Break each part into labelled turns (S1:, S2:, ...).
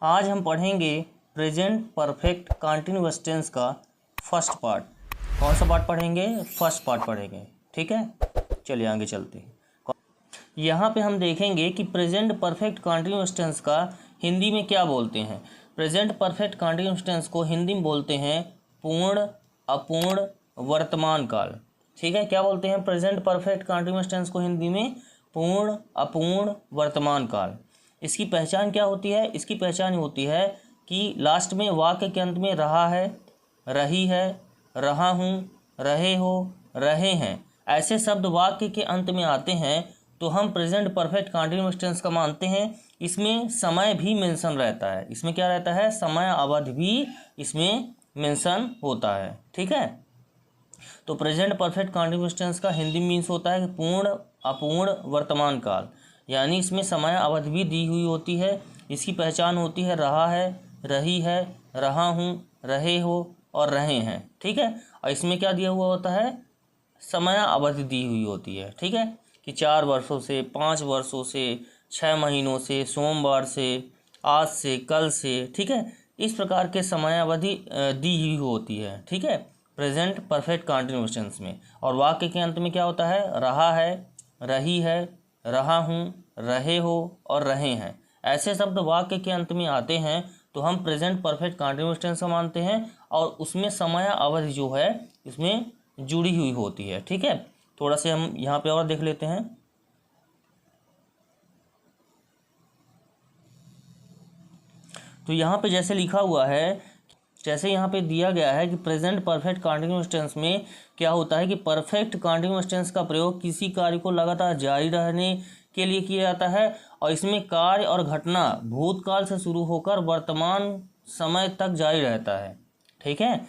S1: आज हम पढ़ेंगे प्रेजेंट परफेक्ट कंटीन्यूअस टेंस का फर्स्ट पार्ट। कौन सा पार्ट पढ़ेंगे? फर्स्ट पार्ट पढ़ेंगे। ठीक है, चलिए आगे चलते हैं। यहाँ पे हम देखेंगे कि प्रेजेंट परफेक्ट कंटीन्यूअस टेंस का हिंदी में क्या बोलते हैं। प्रेजेंट परफेक्ट कंटीन्यूअस टेंस को हिंदी में बोलते हैं पूर्ण, अपूर्ण, वर्तमान काल। ठीक है, क्या बोलते हैं प्रेजेंट परफेक्ट कंटीन्यूअस टेंस को हिंदी में? पूर्ण, अपूर्ण, वर्तमान काल। इसकी पहचान क्या होती है? इसकी पहचान होती है कि लास्ट में वाक्य के अंत में रहा है, रही है, रहा हूँ, रहे हो, रहे हैं, ऐसे शब्द वाक्य के अंत में आते हैं तो हम प्रेजेंट परफेक्ट कंटीन्यूअस टेंस का मानते हैं। इसमें समय भी मेंशन रहता है। इसमें क्या रहता है? समय अवधि भी इसमें मेंशन होता है। ठीक है, तो प्रेजेंट परफेक्ट कंटीन्यूअस टेंस का हिंदी मीन्स होता है पूर्ण, अपूर्ण, वर्तमान काल, यानी इसमें समय अवधि भी दी हुई होती है। इसकी पहचान होती है रहा है, रही है, रहा हूँ, रहे हो और रहे हैं। ठीक है, और इसमें क्या दिया हुआ होता है? समय अवधि दी हुई होती है। ठीक है, कि 4 वर्षों से, 5 वर्षों से, 6 महीनों से, सोमवार से, आज से, कल से। ठीक है, इस प्रकार के समय अवधि दी हुई होती है। ठीक है, प्रेजेंट परफेक्ट कंटीन्यूअस टेंस में। और वाक्य के अंत में क्या होता है? रहा है, रही है, रहा हूँ, रहे हो और रहे हैं, ऐसे शब्द वाक्य के अंत में आते हैं तो हम प्रेजेंट परफेक्ट कंटीन्यूअस टेंस का मानते हैं और उसमें समय अवधि जो है इसमें जुड़ी हुई होती है। ठीक है, थोड़ा से हम यहाँ पे और देख लेते हैं। तो यहाँ पे जैसे लिखा हुआ है, जैसे यहाँ पे दिया गया है कि प्रेजेंट परफेक्ट कंटीन्यूअस टेंस में क्या होता है कि परफेक्ट कंटीन्यूअस टेंस का प्रयोग किसी कार्य को लगातार जारी रहने के लिए किया जाता है और इसमें कार्य और घटना भूतकाल से शुरू होकर वर्तमान समय तक जारी रहता है। ठीक है,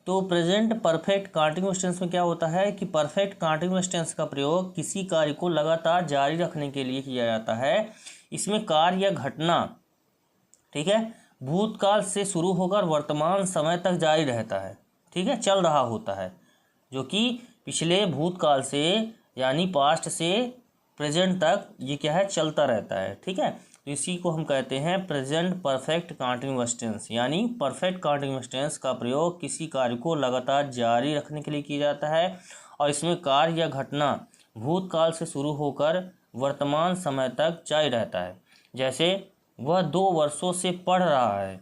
S1: तो प्रेजेंट परफेक्ट कंटीन्यूअस टेंस में क्या होता है कि परफेक्ट कंटीन्यूअस टेंस का प्रयोग किसी कार्य को लगातार जारी रखने के लिए किया जाता है। इसमें कार्य या घटना, ठीक है, भूतकाल से शुरू होकर वर्तमान समय तक जारी रहता है। ठीक है, चल रहा होता है, जो कि पिछले भूतकाल से यानी पास्ट से प्रेजेंट तक ये क्या है? चलता रहता है। ठीक है, तो इसी को हम कहते हैं प्रेजेंट परफेक्ट कंटीन्यूअस टेंस, यानी परफेक्ट कंटीन्यूअस टेंस का प्रयोग किसी कार्य को लगातार जारी रखने के लिए किया जाता है और इसमें कार्य या घटना भूतकाल से शुरू होकर वर्तमान समय तक जारी रहता है। जैसे वह 2 वर्षों से पढ़ रहा है।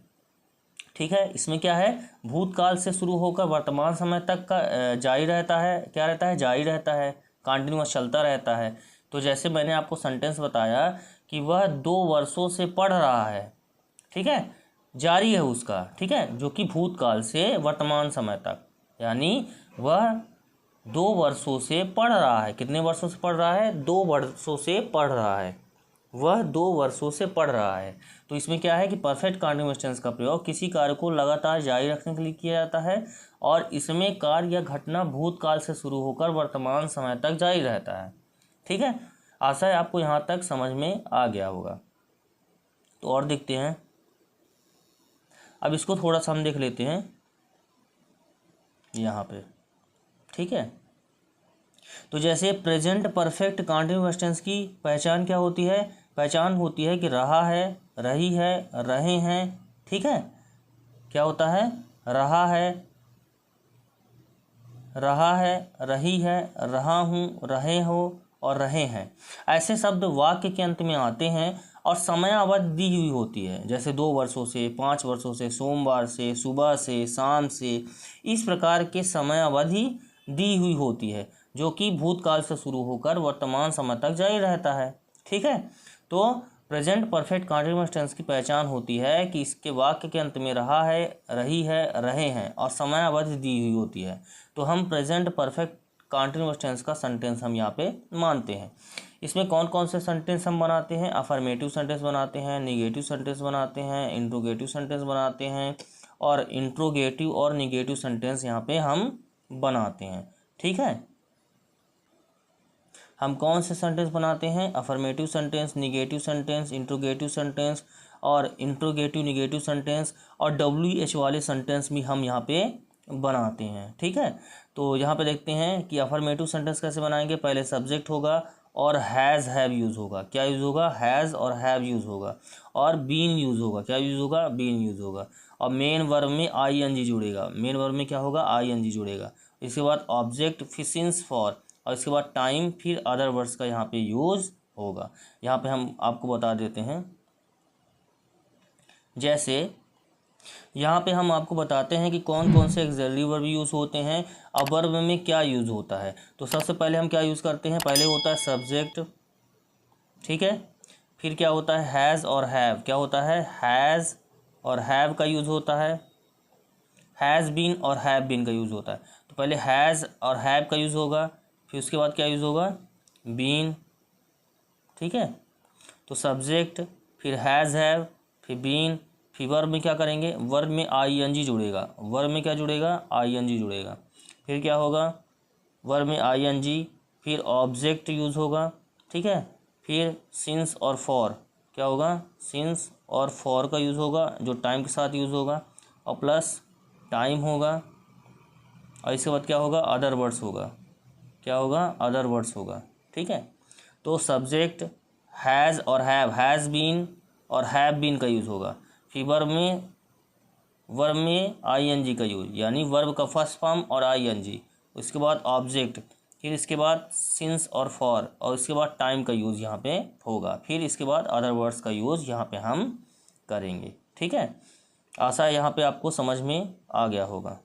S1: ठीक है, इसमें क्या है? भूतकाल से शुरू होकर वर्तमान समय तक का जारी रहता है। क्या रहता है? जारी रहता है, कंटिन्यूअस चलता रहता है। तो जैसे मैंने आपको सेंटेंस बताया कि वह 2 वर्षों से पढ़ रहा है। ठीक है, जारी है उसका। ठीक है, जो कि भूतकाल से वर्तमान समय तक, यानी वह 2 वर्षों से पढ़ रहा है। कितने वर्षों से पढ़ रहा है? 2 वर्षों से पढ़ रहा है। वह 2 वर्षों से पढ़ रहा है। तो इसमें क्या है कि परफेक्ट कंटीन्यूअस टेंस का प्रयोग किसी कार्य को लगातार जारी रखने के लिए किया जाता है और इसमें कार्य या घटना भूतकाल से शुरू होकर वर्तमान समय तक जारी रहता है। ठीक है, आशा है आपको यहाँ तक समझ में आ गया होगा। तो और देखते हैं, अब इसको थोड़ा सा हम देख लेते हैं यहाँ पे। ठीक है, तो जैसे प्रेजेंट परफेक्ट कंटीन्यूअस टेंस की पहचान क्या होती है? पहचान होती है कि रहा है, रही है, रहे हैं। ठीक है, क्या होता है? रहा है, रही है, रहा हूँ, रहे हो और रहे हैं, ऐसे शब्द वाक्य के अंत में आते हैं और समय अवधि दी हुई होती है। जैसे 2 वर्षों से, 5 वर्षों से, सोमवार से, सुबह से, शाम से, इस प्रकार के समय अवधि दी हुई होती है जो कि भूतकाल से शुरू होकर वर्तमान समय तक जारी रहता है। ठीक है, तो प्रेजेंट परफेक्ट कंटीन्यूअस टेंस की पहचान होती है कि इसके वाक्य के अंत में रहा है, रही है, रहे हैं और समय अवधि दी हुई होती है। तो हम प्रेजेंट परफेक्ट कंटीन्यूअस टेंस का सेंटेंस हम यहाँ पे मानते हैं। इसमें कौन कौन से सेंटेंस हम बनाते हैं? अफर्मेटिव सेंटेंस बनाते हैं, निगेटिव सेंटेंस बनाते हैं, इंट्रोगेटिव सेंटेंस बनाते हैं और इंट्रोगेटिव और निगेटिव सेंटेंस यहाँ पे हम बनाते हैं। ठीक है, हम कौन से सेंटेंस बनाते हैं? Affirmative sentence, negative sentence, interrogative sentence और इंट्रोगेटिव निगेटिव सेंटेंस और WH वाले सेंटेंस भी हम यहाँ पे बनाते हैं। ठीक है, तो यहाँ पे देखते हैं कि अफर्मेटिव सेंटेंस कैसे बनाएंगे। पहले सब्जेक्ट होगा और हैज़ हैव यूज़ होगा। क्या यूज़ होगा? हैज़ और हैव यूज़ होगा। और बीन यूज़ होगा। क्या यूज़ होगा? बीन यूज़ होगा। और मेन वर्ब में आईएनजी जुड़ेगा। मेन वर्ब में क्या होगा? आईएनजी जुड़ेगा। इसके बाद ऑब्जेक्ट फिर सिंस फॉर, और इसके बाद टाइम, फिर अदर वर्ड्स का यहाँ पे यूज़ होगा। यहाँ पे हम आपको बता देते हैं, जैसे यहाँ पे हम आपको बताते हैं कि कौन कौन से एक्सिलरी वर्ब यूज़ होते हैं और वर्ब में क्या यूज़ होता है। तो सबसे पहले हम क्या यूज़ करते हैं? पहले होता है सब्जेक्ट, ठीक है। फिर क्या होता है? हैज़ और हैव। क्या होता है? हैज़ और हैव का यूज़ होता है। हैज़ बीन और हैव बीन का यूज़ होता है। तो पहले हैज़ और हैव का यूज़ होगा, फिर उसके बाद क्या यूज़ होगा? बीन, ठीक है। तो सब्जेक्ट, फिर हैज़ हैव, फिर बीन, फिर वर्ब में क्या करेंगे? वर्ब में आईएनजी जुड़ेगा। वर्ब में क्या जुड़ेगा? आईएनजी जुड़ेगा। फिर क्या होगा? वर्ब में आईएनजी, फिर ऑब्जेक्ट यूज़ होगा, ठीक है। फिर सिंस और फॉर, क्या होगा? सिंस और फॉर का यूज़ होगा जो टाइम के साथ यूज़ होगा, और प्लस टाइम होगा, और इसके बाद क्या होगा? अदर वर्ड्स होगा। क्या होगा? अदर वर्ड्स होगा, ठीक है। तो सब्जेक्ट, हैज़ और हैव, हैज़ बीन और हैव बीन का यूज़ होगा। फिर वर्ब में आईएनजी का यूज़, यानी वर्ब का फर्स्ट फॉर्म और आईएनजी। उसके बाद ऑब्जेक्ट, फिर इसके बाद सिंस और फॉर, और इसके बाद टाइम का यूज़ यहाँ पे होगा। फिर इसके बाद अदर वर्ड्स का यूज़ यहाँ पे हम करेंगे, ठीक है। आशा है यहाँ पे आपको समझ में आ गया होगा,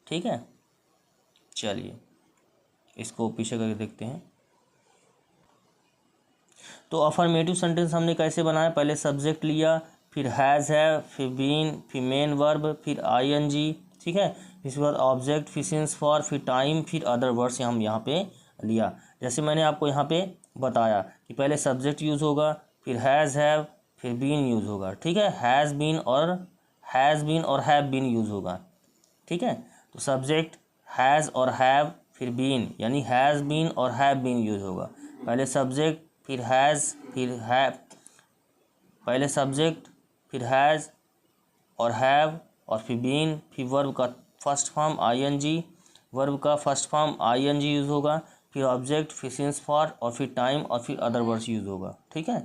S1: ठीक है। चलिए इसको पीछे करके देखते हैं। तो अफर्मेटिव सेंटेंस हमने कैसे बनाया? पहले सब्जेक्ट लिया, फिर हैज़ हैव, फिर बीन, फिर मेन वर्ब, फिर आईएनजी, ठीक है। इसके बाद ऑब्जेक्ट, फिर सिंस फॉर, फिर टाइम, फिर अदर वर्ड्स हम यहाँ पे लिया। जैसे मैंने आपको यहाँ पे बताया कि पहले सब्जेक्ट यूज़ होगा, फिर हैज़ हैव, फिर बीन यूज़ होगा, ठीक है। हैज़ बीन और हैव बीन यूज़ होगा, ठीक है। तो सब्जेक्ट, हैज़ और हैव, फिर बीन, यानी हैज़ बीन और हैव बीन यूज़ होगा। पहले सब्जेक्ट, फिर हैज़, फिर हैव, पहले सब्जेक्ट, फिर हैज़ और हैव, और फिर बीन, फिर वर्ब का फर्स्ट फॉर्म आईएनजी, वर्ब का फर्स्ट फॉर्म आईएनजी यूज़ होगा, फिर ऑब्जेक्ट, फिर सिंस फॉर, और फिर टाइम, और फिर अदर वर्ड्स यूज़ होगा, ठीक है।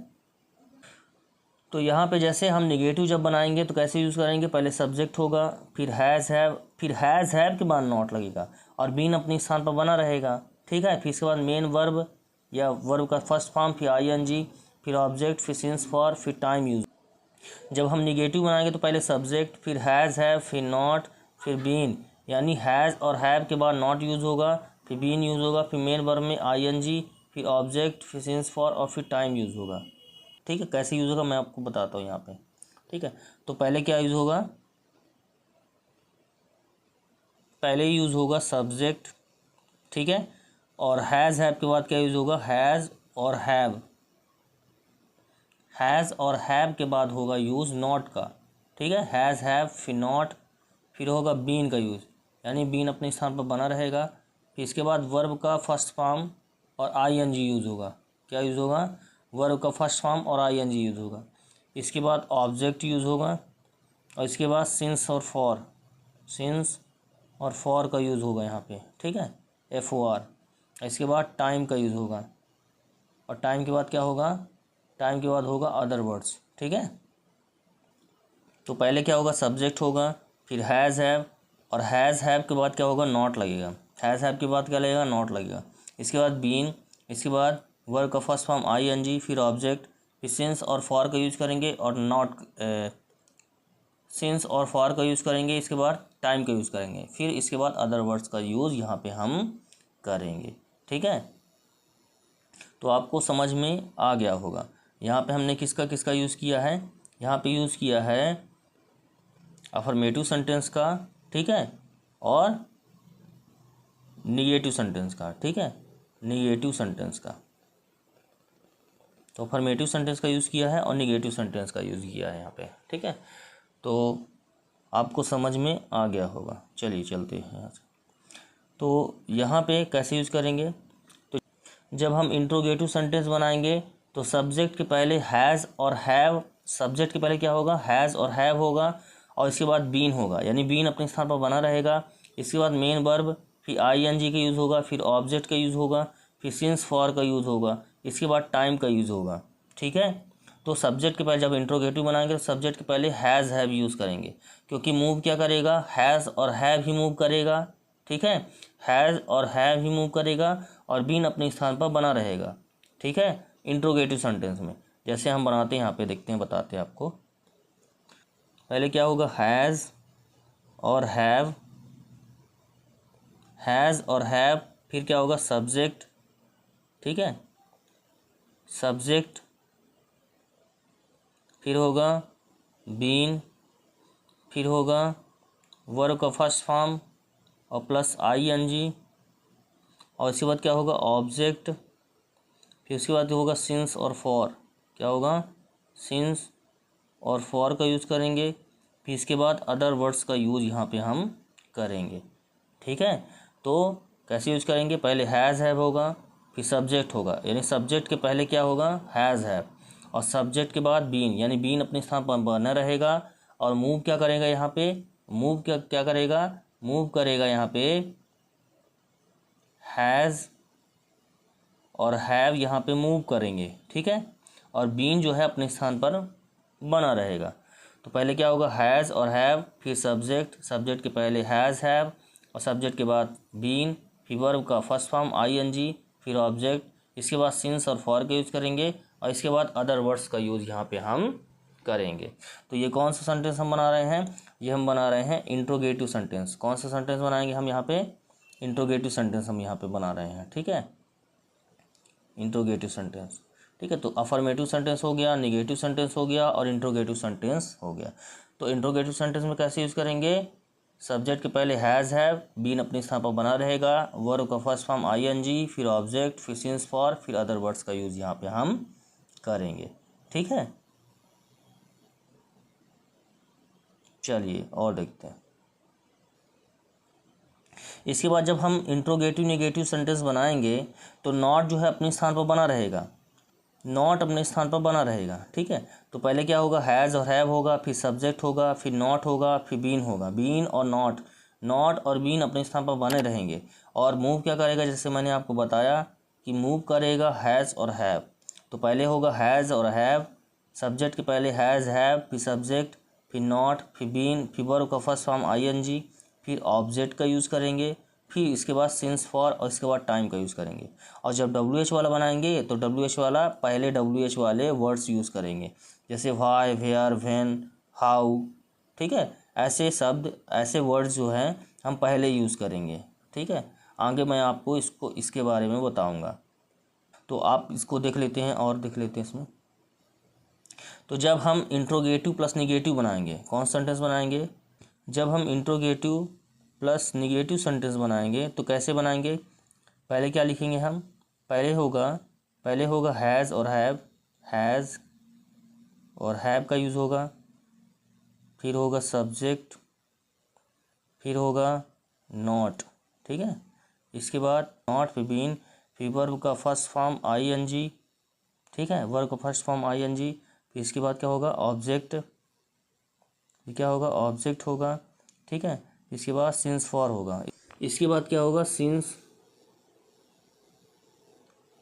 S1: तो यहाँ पे जैसे हम निगेटिव जब बनाएंगे तो कैसे यूज़ करेंगे? पहले सब्जेक्ट होगा, फिर हैज़ हैव, फिर हैज़ हैव के बाद नॉट लगेगा, और बीन अपने स्थान पर बना रहेगा, ठीक है। फिर इसके बाद मेन वर्ब या वर्ब का फर्स्ट फॉर्म, फिर आईएनजी, फिर ऑब्जेक्ट, फिर सिंस फॉर, फिर टाइम यूज़। जब हम निगेटिव बनाएंगे तो पहले सब्जेक्ट, फिर हैज़ हैव, फिर नॉट, फिर बीन, यानी हैज़ और हैव के बाद नॉट यूज़ होगा, फिर बीन यूज़ होगा, फिर मेन वर्ब में आईएनजी, फिर ऑब्जेक्ट, फिर सिंस फॉर, और फिर टाइम यूज़ होगा, ठीक है। कैसे यूज़ होगा मैं आपको बताता हूँ यहाँ पे, ठीक है। तो पहले क्या यूज़ होगा? पहले यूज़ होगा सब्जेक्ट, ठीक है। और हैज़ हैव के बाद क्या यूज़ होगा? हैज़ और हैव, हैज़ और हैव के बाद होगा यूज़ नॉट का, ठीक है। हैज़ हैव, फिर नॉट, फिर होगा बीन का यूज़, यानी बीन अपने स्थान पर बना रहेगा। फिर इसके बाद वर्ब का फर्स्ट फॉर्म और आईएनजी यूज़ होगा। क्या यूज़ होगा? वर्ब का फर्स्ट फॉर्म और आईएनजी यूज़ होगा। इसके बाद ऑब्जेक्ट यूज़ होगा, और इसके बाद सिंस और फॉर का यूज़ होगा यहाँ पे, ठीक है, FOR। इसके बाद टाइम का यूज़ होगा, और टाइम के बाद क्या होगा? टाइम के बाद होगा अदर वर्ड्स, ठीक है। तो पहले क्या होगा? सब्जेक्ट होगा, फिर हैज़ हैव, और हैज़ हैव के बाद क्या होगा? नॉट लगेगा। हैज़ हैव के बाद क्या लगेगा? नॉट लगेगा। इसके बाद बीन, इसके बाद वर्ब का फर्स्ट फॉर्म आईएनजी, फिर ऑब्जेक्ट, फिर सिंस और फॉर का यूज़ करेंगे, और सिंस और फॉर का यूज़ करेंगे, इसके बाद टाइम का यूज़ करेंगे, फिर इसके बाद अदर वर्ड्स का यूज़ यहाँ पे हम करेंगे, ठीक है। तो आपको समझ में आ गया होगा। यहाँ पे हमने किसका किसका यूज़ किया है? यहाँ पे यूज़ किया है अफर्मेटिव सेंटेंस का, ठीक है, और निगेटिव सेंटेंस का, ठीक है, निगेटिव सेंटेंस का। तो अफर्मेटिव सेंटेंस का यूज़ किया है और निगेटिव सेंटेंस का यूज़ किया है यहाँ पे, ठीक है। तो आपको समझ में आ गया होगा। चलिए चलते हैं यहाँ से। तो यहाँ पे कैसे यूज़ करेंगे? तो जब हम इंट्रोगेटिव सेंटेंस बनाएंगे तो सब्जेक्ट के पहले हैज़ और हैव, सब्जेक्ट के पहले क्या होगा? हैज़ और हैव होगा, और इसके बाद बीन होगा, यानी बीन अपने स्थान पर बना रहेगा। इसके बाद मेन वर्ब, फिर आईएनजी का यूज़ होगा, फिर ऑब्जेक्ट का यूज़ होगा, फिर सिंस फॉर का यूज़ होगा, इसके बाद टाइम का यूज़ होगा। ठीक है, तो सब्जेक्ट के पहले जब इंट्रोगेटिव बनाएंगे तो सब्जेक्ट के पहले हैज़ हैव यूज़ करेंगे, क्योंकि मूव क्या करेगा, हैज़ और हैव ही मूव करेगा। ठीक है, हैज़ और हैव ही मूव करेगा और बीन अपने स्थान पर बना रहेगा। ठीक है, इंट्रोगेटिव सेंटेंस में जैसे हम बनाते हैं, यहाँ पे देखते हैं, बताते हैं आपको। पहले क्या होगा, हैज़ और हैव, हैज़ और हैव, फिर क्या होगा, सब्जेक्ट। ठीक है, सब्जेक्ट, फिर होगा बीन, फिर होगा वर्ब का फर्स्ट फॉर्म और प्लस ING, और इसके बाद क्या होगा, ऑब्जेक्ट, फिर उसके बाद होगा सिंस और फॉर। क्या होगा, सिंस और फॉर का यूज़ करेंगे, फिर इसके बाद अदर वर्ड्स का यूज़ यहाँ पे हम करेंगे। ठीक है, तो कैसे यूज़ करेंगे, पहले हैज़ हैव होगा, फिर सब्जेक्ट होगा, यानी सब्जेक्ट के पहले क्या होगा, हैज़ हैव, और सब्जेक्ट के बाद बीन, यानी बीन अपने स्थान पर बना रहेगा और मूव क्या करेगा यहाँ पे, मूव क्या क्या करेगा, मूव करेगा यहाँ पे हैज़ और हैव, यहाँ पे मूव करेंगे। ठीक है, और बीन जो है अपने स्थान पर बना रहेगा। तो पहले क्या होगा, हैज़ और हैव, फिर सब्जेक्ट, सब्जेक्ट के पहले हैज़ हैव और सब्जेक्ट के बाद बीन, फिर वर्ब का फर्स्ट फॉर्म ING, फिर ऑब्जेक्ट, इसके बाद सिंस और फॉर का यूज़ करेंगे और इसके बाद अदर वर्ड्स का यूज़ यहाँ पे हम करेंगे। तो ये कौन सा सेंटेंस हम बना रहे हैं, ये हम बना रहे हैं इंट्रोगेटिव सेंटेंस। कौन सा सेंटेंस बनाएंगे हम यहाँ पे, इंट्रोगेटिव सेंटेंस हम यहाँ पे बना रहे हैं। ठीक है, इंट्रोगेटिव सेंटेंस। ठीक है, तो अफर्मेटिव सेंटेंस हो गया, निगेटिव सेंटेंस हो गया और इंट्रोगेटिव सेंटेंस हो गया। तो इंट्रोगेटिव सेंटेंस में कैसे यूज़ करेंगे, सब्जेक्ट के पहले हैज़ हैव, बीन अपने स्थान पर बना रहेगा, वर्ब का फर्स्ट फॉर्म ING, फिर ऑब्जेक्ट, फिर सिंस फॉर, फिर अदर वर्ड्स का यूज़ यहाँ पे हम करेंगे। ठीक है, चलिए और देखते हैं। इसके बाद जब हम इंट्रोगेटिव निगेटिव सेंटेंस बनाएंगे तो नॉट जो है अपने स्थान पर बना रहेगा, नॉट अपने स्थान पर बना रहेगा। ठीक है, तो पहले क्या होगा, हैज़ और हैव होगा, फिर सब्जेक्ट होगा, फिर नॉट होगा, फिर बीन होगा, बीन और नॉट, नॉट और बीन अपने स्थान पर बने रहेंगे और मूव क्या करेगा, जैसे मैंने आपको बताया कि मूव करेगा हैज़ और हैव। तो पहले होगा हैज़ और हैव, सब्जेक्ट के पहले हैज़ हैव, फिर सब्जेक्ट, फिर नॉट, फिर बीन, फिर वर्ब का फर्स्ट फॉर्म ING, फिर ऑब्जेक्ट का यूज़ करेंगे, फिर इसके बाद सिंस फॉर और इसके बाद टाइम का यूज़ करेंगे। और जब WH वाला बनाएंगे तो WH वाला पहले WH वाले वर्ड्स यूज़ करेंगे, जैसे वाई, वेयर, व्हेन, हाउ। ठीक है, ऐसे शब्द, ऐसे वर्ड्स जो हैं हम पहले यूज़ करेंगे। ठीक है, आगे मैं आपको इसके बारे में बताऊंगा, तो आप इसको देख लेते हैं और देख लेते हैं इसमें। तो जब हम इंट्रोगेटिव प्लस निगेटिव बनाएंगे, कौन सा सेंटेंस बनाएंगे, जब हम इंट्रोगेटिव प्लस निगेटिव सेंटेंस बनाएंगे तो कैसे बनाएंगे, पहले क्या लिखेंगे हम, पहले होगा हैज़ और हैव, हैज़ और हैव का यूज़ होगा, फिर होगा सब्जेक्ट, फिर होगा नॉट। ठीक है, इसके बाद नॉट, फिर बीन, फिर वर्ब का फर्स्ट फॉर्म ING। ठीक है, वर्ब का फर्स्ट फॉर्म ING, फिर इसके बाद क्या होगा, ऑब्जेक्ट, फिर क्या होगा, ऑब्जेक्ट होगा। ठीक है, इसके बाद सिंस फॉर होगा, इसके बाद क्या होगा, सिंस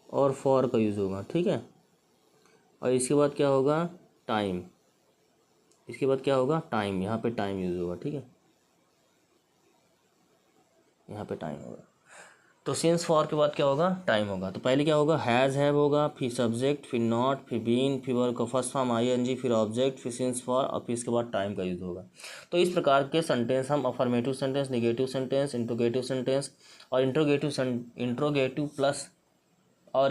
S1: और फॉर का यूज़ होगा। ठीक है, और इसके बाद क्या होगा, टाइम, इसके बाद क्या होगा, टाइम, यहाँ पे टाइम यूज़ होगा। ठीक है, यहाँ पे टाइम होगा। तो सिंस फॉर के बाद क्या होगा, टाइम होगा। तो पहले क्या होगा, हैज़ हैव होगा, फिर सब्जेक्ट, फिर नॉट, फिर बीन, फिर वर्ब का फर्स्ट फॉर्म ING, फिर ऑब्जेक्ट, फिर सिंस फॉर और फिर इसके बाद टाइम का यूज़ होगा। तो इस प्रकार के सेंटेंस हम affirmative sentence, negative sentence, interrogative sentence और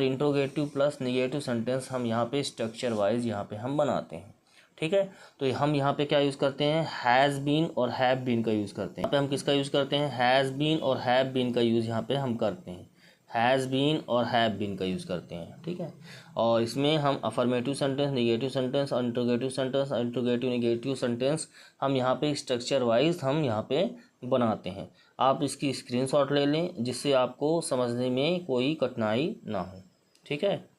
S1: इंट्रोगेटिव प्लस निगेटिव सेंटेंस हम यहाँ पे स्ट्रक्चर वाइज यहाँ पे हम बनाते हैं। ठीक है, तो हम यहाँ पे क्या यूज़ करते हैं, हैज़ बीन और हैव बीन का यूज़ करते हैं। यहाँ पे हम किसका यूज़ करते हैं, हैज़ बीन और हैव बीन का यूज़ यहाँ पे हम करते हैं, हैज़ बीन और हैव बीन का यूज़ करते हैं। ठीक है, और इसमें हम अफर्मेटिव सेंटेंस, निगेटिव सेंटेंस और इंट्रोगेटिव सेंटेंस और इंट्रोगेटिव निगेटिव सेंटेंस हम यहाँ पे स्ट्रक्चर वाइज हम यहाँ पे बनाते हैं। आप इसकी स्क्रीनशॉट ले लें जिससे आपको समझने में कोई कठिनाई ना हो। ठीक है,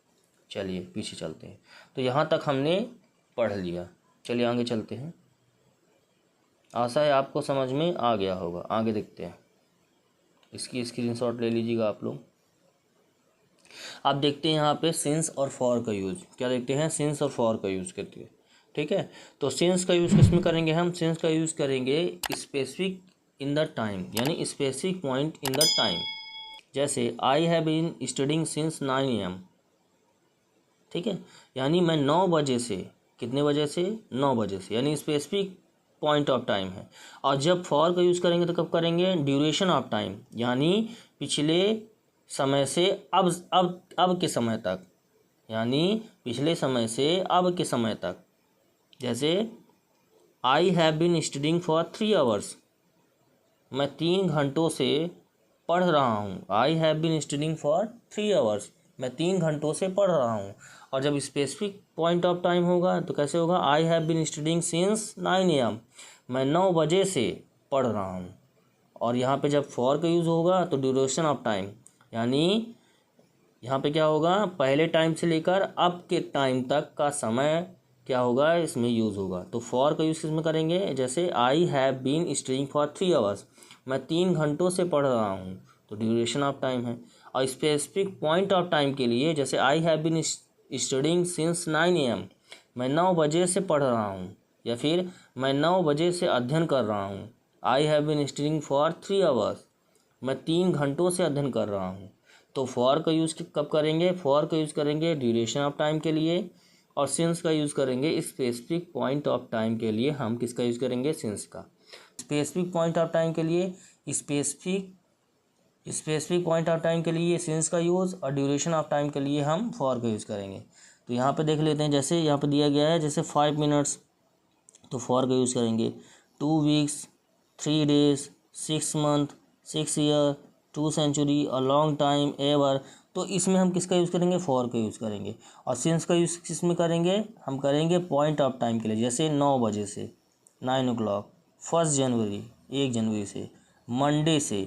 S1: चलिए पीछे चलते हैं। तो यहाँ तक हमने पढ़ लिया, चलिए आगे चलते हैं। आशा है आपको समझ में आ गया होगा। आगे देखते हैं, इसकी स्क्रीनशॉट ले लीजिएगा आप लोग। आप देखते हैं यहाँ पे सिंस और फॉर का यूज़, क्या देखते हैं, सिंस और फॉर का यूज़ करते हैं। ठीक है, तो सिंस का यूज़ किस में करेंगे हम, सिंस का यूज़ करेंगे स्पेसिफिक इन द टाइम, यानी specific point in the time. जैसे I have been studying since 9 AM। ठीक है, यानी मैं 9 बजे से, कितने बजे से, 9 बजे से, यानी स्पेसिफिक पॉइंट ऑफ टाइम है। और जब फॉर का यूज़ करेंगे तो कब करेंगे, ड्यूरेशन ऑफ टाइम, यानी पिछले समय से अब के समय तक, यानी पिछले समय से अब के समय तक। जैसे I have been studying for 3 hours, मैं 3 घंटों से पढ़ रहा हूँ। I have been studying for 3 hours, मैं 3 घंटों से पढ़ रहा हूँ। और जब स्पेसिफिक पॉइंट ऑफ टाइम होगा तो कैसे होगा, I have been studying since 9 AM, मैं 9 बजे से पढ़ रहा हूँ। और यहाँ पे जब फॉर का यूज़ होगा तो ड्यूरेशन ऑफ टाइम, यानी यहाँ पे क्या होगा, पहले टाइम से लेकर अब के टाइम तक का समय क्या होगा, इसमें यूज़ होगा। तो फॉर का यूज़ किसमें करेंगे, जैसे I have been studying for 3 hours, मैं 3 घंटों से पढ़ रहा हूँ, तो ड्यूरेशन ऑफ टाइम है। और स्पेसिफिक पॉइंट ऑफ टाइम के लिए, जैसे I have been studying since 9 AM, मैं 9 बजे से पढ़ रहा हूँ, या फिर मैं 9 बजे से अध्ययन कर रहा हूँ। I have been studying for 3 hours, मैं 3 घंटों से अध्ययन कर रहा हूँ। तो फॉर का यूज़ कब करेंगे, फॉर का यूज़ करेंगे ड्यूरेशन ऑफ टाइम के लिए, और सिंस का यूज़ करेंगे स्पेसिफिक पॉइंट ऑफ टाइम के लिए। हम किसका यूज़ करेंगे, सिंस का। स्पेसिफिक पॉइंट ऑफ टाइम के लिए स्पेसिफिक पॉइंट ऑफ टाइम के लिए सिंस का यूज़, और ड्यूरेशन ऑफ टाइम के लिए हम फॉर का यूज़ करेंगे। तो यहाँ पे देख लेते हैं, जैसे यहाँ पे दिया गया है, जैसे 5 मिनट्स, तो फॉर का यूज़ करेंगे 2 weeks, 3 days, 6 month, 6 year, 2 century, a long time, ever. तो इसमें हम किसका यूज़ करेंगे, फॉर का यूज़ करेंगे। और सिंस का यूज़ किस में करेंगे, हम करेंगे पॉइंट ऑफ टाइम के लिए, जैसे 9 बजे से, 9 o'clock, 1 जनवरी, 1 जनवरी से, मंडे से,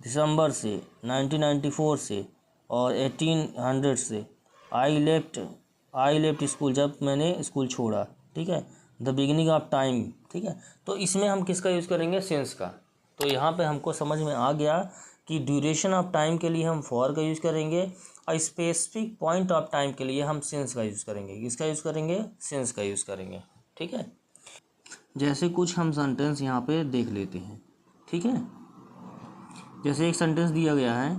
S1: दिसंबर से, 1994 से, और 1800 से, आई लेफ्ट स्कूल, जब मैंने स्कूल छोड़ा। ठीक है, द बिगिनिंग ऑफ टाइम। ठीक है, तो इसमें हम किसका यूज़ करेंगे, सिंस का। तो यहाँ पे हमको समझ में आ गया कि ड्यूरेशन ऑफ टाइम के लिए हम फॉर का यूज़ करेंगे, और स्पेसिफिक पॉइंट ऑफ टाइम के लिए हम सिंस का यूज़ करेंगे। किसका यूज़ करेंगे, सिंस का यूज़ करेंगे। ठीक है, जैसे कुछ हम सेंटेंस यहाँ पे देख लेते हैं। ठीक है, जैसे एक सेंटेंस दिया गया है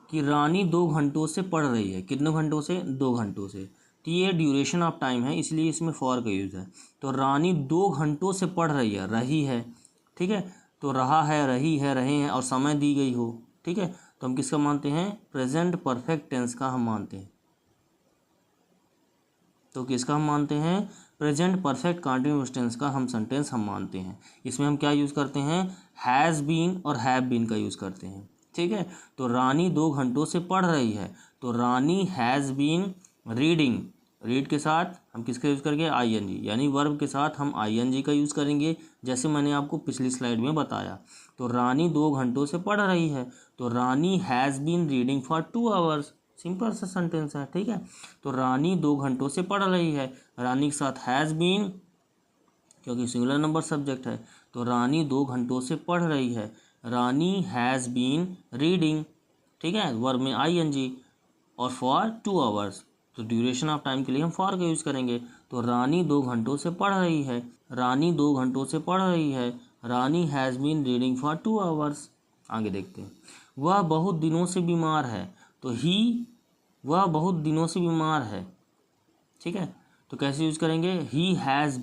S1: कि रानी 2 घंटों से पढ़ रही है, कितने घंटों से, 2 घंटों से। तो ये ड्यूरेशन ऑफ टाइम है, इसलिए इसमें फॉर का यूज़ है। तो रानी 2 घंटों से पढ़ रही है। ठीक है, तो रहा है, रही है, रहे हैं, और समय दी गई हो। ठीक है, तो हम किसका मानते हैं, प्रेजेंट परफेक्ट टेंस का हम मानते हैं। तो किसका हम मानते हैं, प्रेजेंट परफेक्ट कंटिन्यूअस टेंस का हम सेंटेंस हम मानते हैं। इसमें हम क्या यूज़ करते हैं, हैज़ बीन और हैव बीन का यूज़ करते हैं। ठीक है, तो रानी 2 घंटों से पढ़ रही है, तो Rani has been reading, read के साथ हम किसका यूज़ करेंगे, आईएनजी, यानी वर्ब के साथ हम आईएनजी का यूज़ करेंगे, जैसे मैंने आपको पिछली स्लाइड में बताया। तो रानी 2 घंटों से पढ़ रही है, तो Rani has been reading for 2 hours. Simple सा सेंटेंस है। ठीक है, तो रानी 2 घंटों से पढ़ रही है, रानी के साथ हैज़ बीन, क्योंकि सिंगुलर नंबर सब्जेक्ट है, तो रानी 2 घंटों से पढ़ रही है, रानी हैज़ बीन रीडिंग। ठीक है, वर्ब में आईएनजी, और फॉर 2 आवर्स, तो ड्यूरेशन ऑफ टाइम के लिए हम फॉर का यूज़ करेंगे। तो रानी 2 घंटों से पढ़ रही है, रानी 2 घंटों से पढ़ रही है, Rani has been reading for 2 hours. आगे देखते हैं, वह बहुत दिनों से बीमार है, तो वह बहुत दिनों से बीमार है। ठीक है, तो कैसे यूज़ करेंगे, he has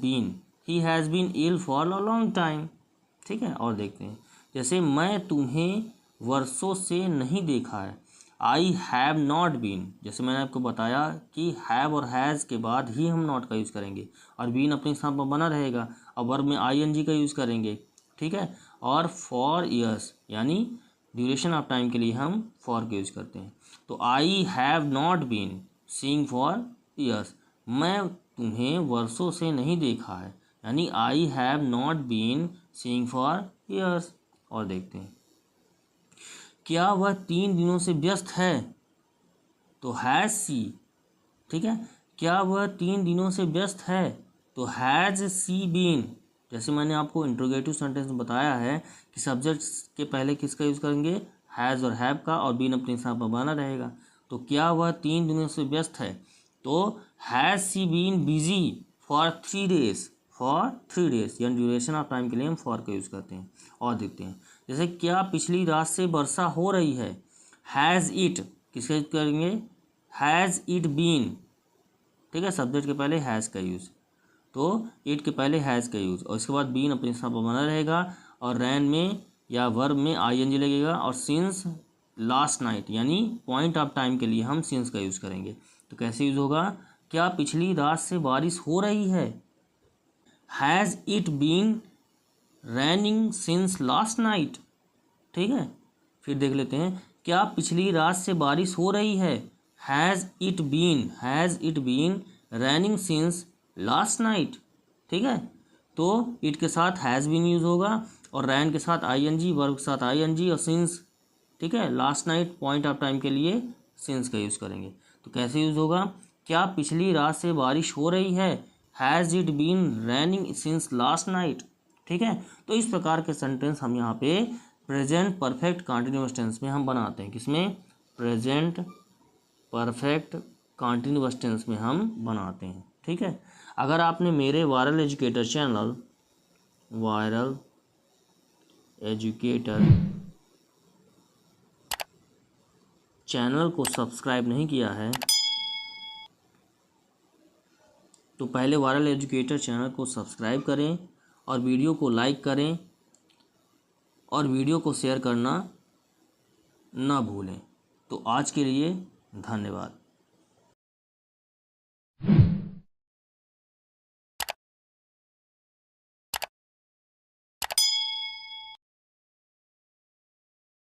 S1: been ill for a long time. ठीक है, और देखते हैं, जैसे मैं तुम्हें वर्षों से नहीं देखा है, आई हैव नॉट बीन। जैसे मैंने आपको बताया कि हैव और हैज़ के बाद ही हम नॉट का यूज़ करेंगे, और बीन अपने स्थान पर बना रहेगा, और वर्ब में आईएनजी का यूज़ करेंगे। ठीक है, और फॉर ईयर्स, यानी ड्यूरेशन ऑफ टाइम के लिए हम फॉर का यूज़ करते हैं। तो I have not been seeing for years, मैं तुम्हें वर्षों से नहीं देखा है, यानी I have not been seeing for years. और देखते हैं, क्या वह 3 दिनों से व्यस्त है, तो हैज़ सी। ठीक है, क्या वह 3 दिनों से व्यस्त है, तो हैज़ सी बीन। जैसे मैंने आपको इंट्रोगेटिव सेंटेंस में बताया है कि सब्जेक्ट्स के पहले किसका यूज़ करेंगे, हैज़ और हैव का, और बीन अपने हिसाब पर बना रहेगा। तो क्या वह 3 दिनों से व्यस्त है? तो has she been busy for 3 days, for 3 days, यानी ड्यूरेशन ऑफ टाइम के लिए हम फॉर का यूज़ करते हैं। और देखते हैं, जैसे क्या पिछली रात से वर्षा हो रही है? हैज़ इट किसका यूज करेंगे? हैज़ इट बीन, ठीक है, सब्जेक्ट के पहले हैज़ का यूज़, तो इट के पहले हैज़ का यूज़ और इसके बाद बीन अपने स्थान पर बना रहेगा और रैन में या वर्ब में आईएनजी लगेगा और सिंस लास्ट नाइट यानी पॉइंट ऑफ टाइम के लिए हम सिंस का यूज़ करेंगे। तो कैसे यूज़ होगा? क्या पिछली रात से बारिश हो रही है? Has it been raining since last night, ठीक है। फिर देख लेते हैं, क्या पिछली रात से बारिश हो रही है? Has it been raining since last night, ठीक है। तो इट के साथ हैज़ बीन यूज़ होगा और रैन के साथ आईएनजी, वर्ब के साथ आईएनजी और सिंस, ठीक है। Last night point of time के लिए सिंस का यूज़ करेंगे। तो कैसे यूज़ होगा? क्या पिछली रात से बारिश हो रही है? Has it been raining since last night, ठीक है। तो इस प्रकार के सेंटेंस हम यहाँ पे प्रेजेंट परफेक्ट कंटिन्यूअस टेंस में हम बनाते हैं। किसमें? प्रेजेंट परफेक्ट कंटिन्यूअस टेंस में हम बनाते हैं, ठीक है। अगर आपने मेरे वायरल एजुकेटर चैनल को सब्सक्राइब नहीं किया है तो पहले वायरल एजुकेटर चैनल को सब्सक्राइब करें और वीडियो को लाइक करें और वीडियो को शेयर करना ना भूलें। तो आज के लिए धन्यवाद।